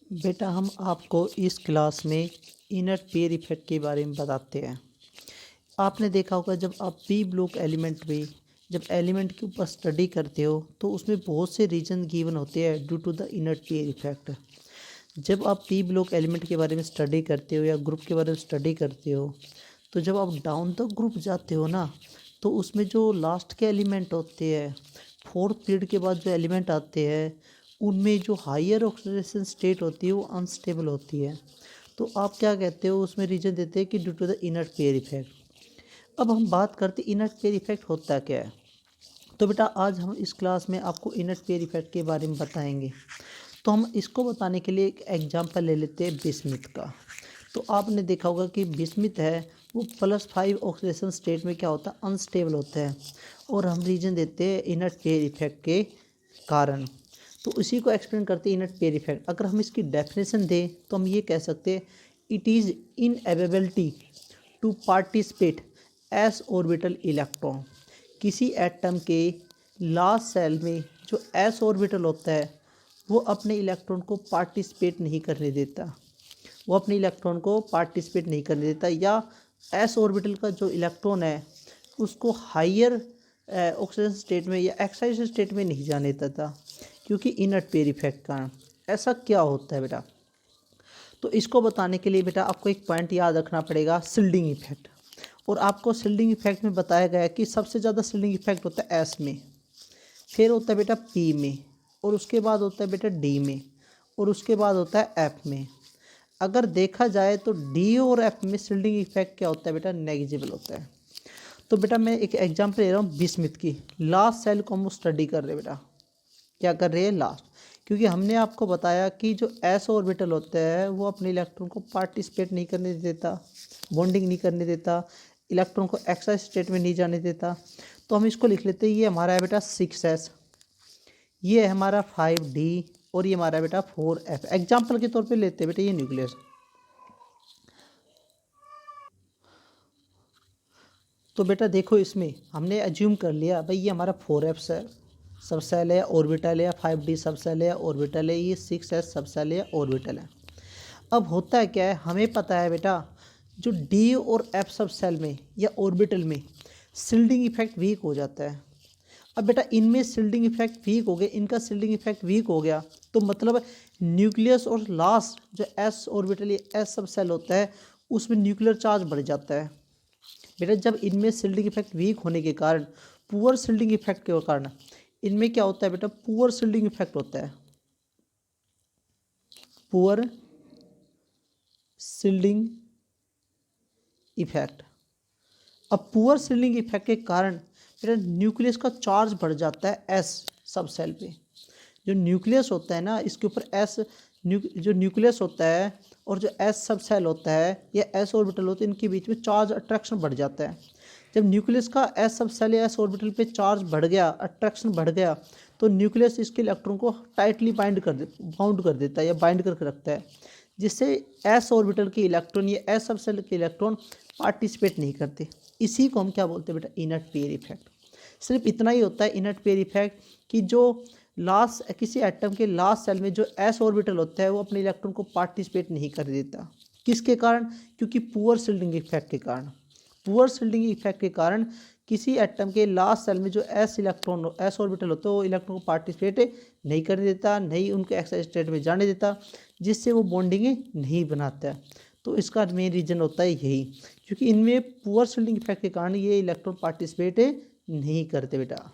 बेटा हम आपको इस क्लास में इनर पेयर इफेक्ट के बारे में बताते हैं। आपने देखा होगा जब आप पी ब्लॉक एलिमेंट में जब एलिमेंट के ऊपर स्टडी करते हो तो उसमें बहुत से रीजन गिवन होते हैं due to the inner pair effect. जब आप पी ब्लॉक एलिमेंट के बारे में स्टडी करते हो या ग्रुप के बारे में स्टडी करते हो तो जब आप डाउन द ग्रुप जाते हो ना तो उसमें जो लास्ट के एलिमेंट होते हैं, फोर्थ पीरियड के बाद जो एलिमेंट आते हैं उनमें जो हायर ऑक्सीडेशन स्टेट होती है वो अनस्टेबल होती है। तो आप क्या कहते हो उसमें रीजन देते हैं कि due to the inner pair effect. अब हम बात करते हैं इनर पेयर इफेक्ट होता क्या है। तो बेटा आज हम इस क्लास में आपको इनर पेयर इफेक्ट के बारे में बताएंगे। तो हम इसको बताने के लिए एक एग्जांपल ले लेते हैं बिस्मिथ का। तो आपने देखा होगा कि बिस्मिथ है वो +5 ऑक्सीडेशन स्टेट में क्या होता है, अनस्टेबल होता है। और हम रीजन देते हैं इनर पेयर इफेक्ट के कारण। तो इसी को एक्सप्लेन करते हैं इनर पेयर इफेक्ट। अगर हम इसकी डेफिनेशन दें तो हम ये कह सकते हैं it is inability to participate S orbital electron. किसी एटम के लास्ट सेल में जो एस ऑर्बिटल होता है वो अपने इलेक्ट्रॉन को पार्टिसिपेट नहीं करने देता, या एस ऑर्बिटल का जो इलेक्ट्रॉन है उसको हायर ऑक्सीजन स्टेट में या एक्साइटेशन स्टेट में नहीं जाने देता, क्योंकि इनर पेयर इफेक्ट का। ऐसा क्या होता है बेटा, तो इसको बताने के लिए बेटा आपको एक पॉइंट याद रखना पड़ेगा, शिल्डिंग इफेक्ट। और आपको शिल्डिंग इफेक्ट में बताया गया है कि सबसे ज़्यादा शिल्डिंग इफेक्ट होता है एस में, फिर होता है बेटा पी में, और उसके बाद होता है बेटा डी में, और उसके बाद होता है एफ में। अगर देखा जाए तो डी और एफ में शिल्डिंग इफेक्ट क्या होता है बेटा, नेग्लिजिबल होता है। तो बेटा मैं एक एग्जांपल ले रहा हूँ बिस्मिथ की। लास्ट सेल को हम स्टडी कर रहे हैं बेटा, क्या कर रहे हैं लास्ट, क्योंकि हमने आपको बताया कि जो एस ऑर्बिटल होता है वो अपने इलेक्ट्रॉन को पार्टिसिपेट नहीं करने देता, बॉन्डिंग नहीं करने देता, इलेक्ट्रॉन को एक्साइटेशन स्टेट में नहीं जाने देता। तो हम इसको लिख लेते हैं, ये हमारा है बेटा 6s, ये है हमारा 5d, और ये हमारा बेटा 4f। एग्जाम्पल के तौर पे लेते हैं बेटा ये न्यूक्लियस। तो बेटा देखो इसमें हमने एज्यूम कर लिया भाई ये हमारा 4f है सब सेल है, ऑर्बिटल है, 5d सब सेल है, ऑर्बिटल है, ये 6s सब सेल है, ऑर्बिटल है। अब होता है क्या है, हमें पता है बेटा जो डी और एफ सब सेल में या ऑर्बिटल में शिल्डिंग इफेक्ट वीक हो जाता है। अब बेटा इनमें शिल्डिंग इफेक्ट वीक हो गया, इनका शिल्डिंग इफेक्ट वीक हो गया, तो मतलब न्यूक्लियस और लास्ट जो एस ऑर्बिटल या एस सब सेल होता है उसमें न्यूक्लियर चार्ज बढ़ जाता है। बेटा जब इनमें शिल्डिंग इफेक्ट वीक होने के कारण, पुअर शिल्डिंग इफेक्ट के कारण इनमें क्या होता है बेटा, पुअर शिल्डिंग इफेक्ट होता है, पुअर शिल्डिंग इफेक्ट। अब पुअर शिल्डिंग इफेक्ट के कारण बेटा न्यूक्लियस का चार्ज बढ़ जाता है एस सब सेल पे। जो न्यूक्लियस होता है ना इसके ऊपर एस जो न्यूक्लियस होता है और जो एस सब सेल होता है या एस ऑर्बिटल होता है, इनके बीच में चार्ज अट्रैक्शन बढ़ जाता है। जब न्यूक्लियस का एस सब सेल या एस ऑर्बिटल पे चार्ज बढ़ गया, अट्रैक्शन बढ़ गया, तो न्यूक्लियस इसके इलेक्ट्रॉन को टाइटली बाउंड कर देता है या बाइंड करके रखता है, जिससे एस ऑर्बिटल के इलेक्ट्रॉन या एस सब सेल के इलेक्ट्रॉन पार्टिसिपेट नहीं करते। इसी को हम क्या बोलते हैं बेटा, इनर पेयर इफेक्ट। सिर्फ इतना ही होता है इनर पेयर इफेक्ट कि जो लास्ट किसी एटम के लास्ट सेल में जो एस ऑर्बिटल होता है वो अपने इलेक्ट्रॉन को पार्टिसिपेट नहीं कर देता। किसके कारण, क्योंकि पुअर शिल्डिंग इफेक्ट के कारण। पुअर शिल्डिंग इफेक्ट के कारण किसी एटम के लास्ट सेल में जो एस ऑर्बिटल होता है वो इलेक्ट्रॉन को पार्टिसिपेट नहीं करने देता, नहीं उनको एक्साइटेशन स्टेट में जाने देता, जिससे वो बॉन्डिंग नहीं बनाता है। तो इसका मेन रीज़न होता है यही, क्योंकि इनमें पुअर शिल्डिंग इफेक्ट के कारण ये इलेक्ट्रॉन पार्टिसिपेट नहीं करते बेटा।